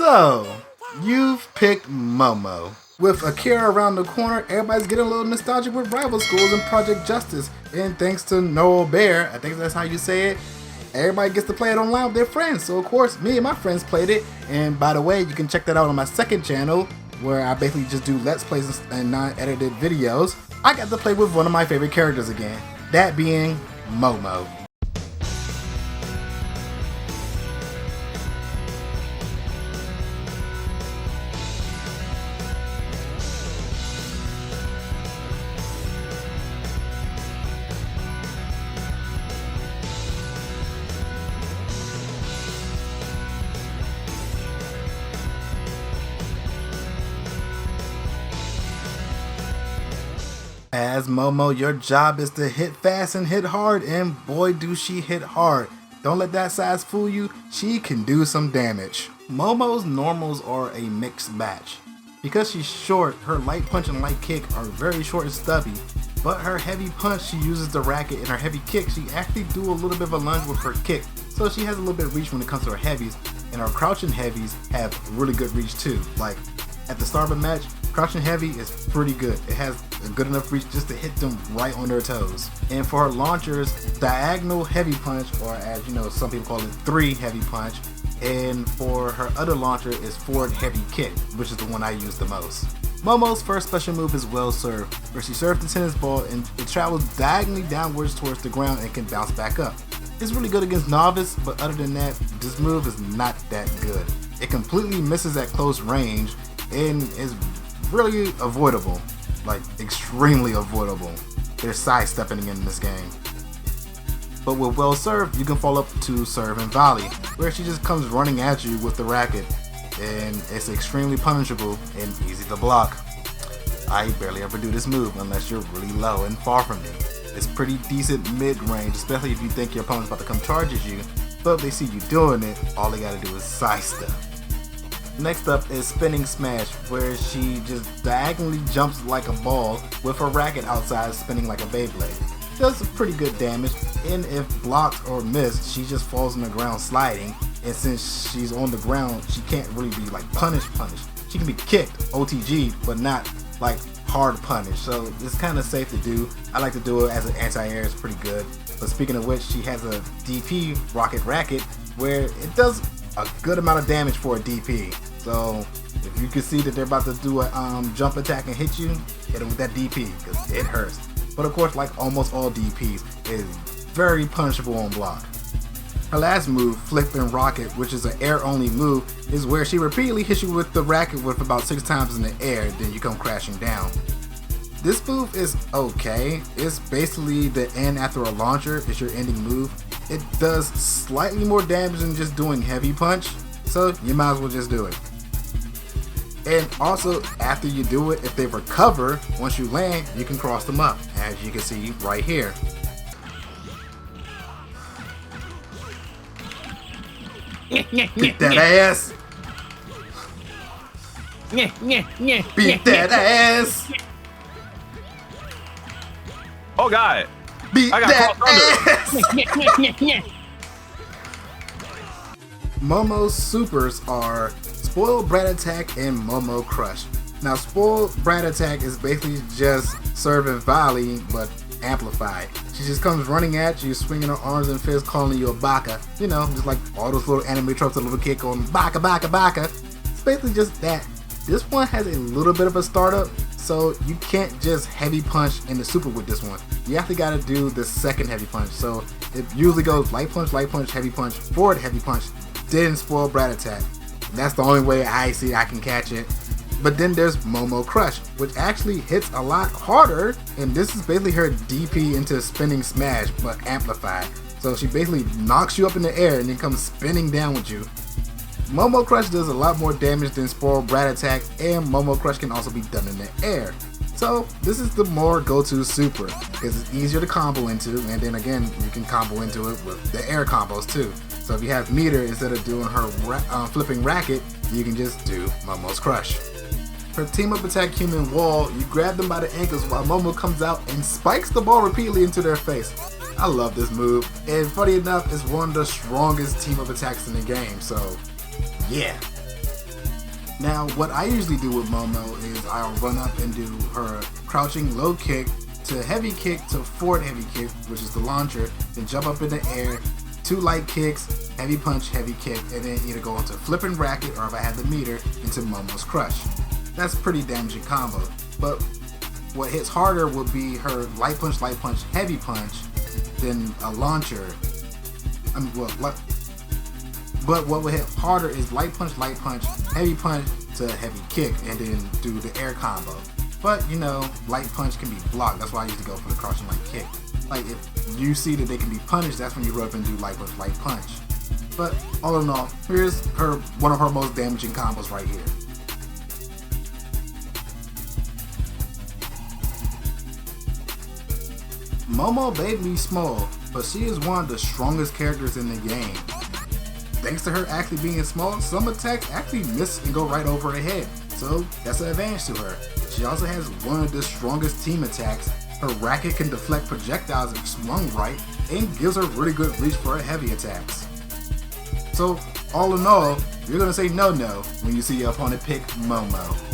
So, you've picked Momo. With Akira around the corner, everybody's getting a little nostalgic with rival schools and Project Justice. And thanks to Noel Bear, I think that's how you say it, everybody gets to play it online with their friends. So of course, me and my friends played it. And by the way, you can check that out on my second channel, where I basically just do Let's Plays and non-edited videos. I got to play with one of my favorite characters again, that being Momo. As Momo, your job is to hit fast and hit hard, and boy do she hit hard. Don't let that size fool you, she can do some damage. Momo's normals are a mixed match. Because she's short, her light punch and light kick are very short and stubby, but her heavy punch, she uses the racket, and her heavy kick, she actually do a little bit of a lunge with her kick. So she has a little bit of reach when it comes to her heavies, and her crouching heavies have really good reach too. Like, at the start of a match, crouching heavy is pretty good. It has a good enough reach just to hit them right on their toes. And for her launchers, diagonal heavy punch, or as you know, some people call it 3 heavy punch. And for her other launcher is forward heavy kick, which is the one I use the most. Momo's first special move is well served, where she serves the tennis ball and it travels diagonally downwards towards the ground and can bounce back up. It's really good against novice, but other than that, this move is not that good. It completely misses at close range and is really avoidable, like extremely avoidable. There's sidestepping in this game. But with well served, you can follow up to serve and volley, where she just comes running at you with the racket, and it's extremely punishable and easy to block. I barely ever do this move unless you're really low and far from me. It's pretty decent mid-range, especially if you think your opponent's about to come charge at you, but if they see you doing it, all they gotta do is sidestep. Next up is spinning smash, where she just diagonally jumps like a ball with her racket outside spinning like a Beyblade. Does pretty good damage, and if blocked or missed, she just falls on the ground sliding, and since she's on the ground, she can't really be like punished. She can be kicked, OTG, but not like hard punish, so it's kind of safe to do. I like to do it as an anti-air, it's pretty good. But speaking of which, she has a DP rocket racket, where it does a good amount of damage for a DP. So if you can see that they're about to do a jump attack and hit you, hit them with that DP, because it hurts. But of course, like almost all DPs, is very punishable on block. Her last move, Flipping Rocket, which is an air only move, is where she repeatedly hits you with the racket with about 6 times in the air, then you come crashing down. This move is okay. It's basically the end after a launcher. It's your ending move. It does slightly more damage than just doing heavy punch, so you might as well just do it. And also, after you do it, if they recover, once you land, you can cross them up, as you can see right here. Beat that ass! Beat that ass! Oh god! Beat I got that ass! Momo's supers are Spoiled Brat Attack and Momo Crush. Now, Spoiled Brat Attack is basically just serve and volley, but amplified. She just comes running at you, swinging her arms and fists, calling you a baka. You know, just like all those little anime tropes, a little kid going baka baka baka. It's basically just that. This one has a little bit of a startup, so you can't just heavy punch in the super with this one. You actually got to do the second heavy punch. So it usually goes light punch, heavy punch, forward heavy punch, then Spoiled Brat Attack. That's the only way I see I can catch it. But then there's Momo Crush, which actually hits a lot harder, and this is basically her DP into spinning smash, but amplified. So she basically knocks you up in the air and then comes spinning down with you. Momo Crush does a lot more damage than Spoiled Brat Attack, and Momo Crush can also be done in the air. So this is the more go-to super, because it's easier to combo into, and then again, you can combo into it with the air combos too. So if you have meter, instead of doing her flipping racket, you can just do Momo's Crush. Her team up attack human wall, you grab them by the ankles while Momo comes out and spikes the ball repeatedly into their face. I love this move, and funny enough, it's one of the strongest team up attacks in the game, so yeah. Now, what I usually do with Momo is I'll run up and do her crouching low kick to heavy kick to forward heavy kick, which is the launcher, then jump up in the air, 2 light kicks, heavy punch, heavy kick, and then either go into flipping racket or if I had the meter, into Momo's Crush. That's a pretty damaging combo. But what hits harder would be her light punch, heavy punch, then a launcher. But what would hit harder is light punch, heavy punch to heavy kick, and then do the air combo. But you know, light punch can be blocked. That's why I used to go for the crouching light kick. Like if you see that they can be punished, that's when you run up and do light punch. But all in all, here's one of her most damaging combos right here. Momo may be small, but she is one of the strongest characters in the game. Thanks to her actually being small, some attacks actually miss and go right over her head, so that's an advantage to her. She also has one of the strongest team attacks. Her racket can deflect projectiles if swung right, and gives her really good reach for her heavy attacks. So all in all, you're going to say no when you see your opponent pick Momo.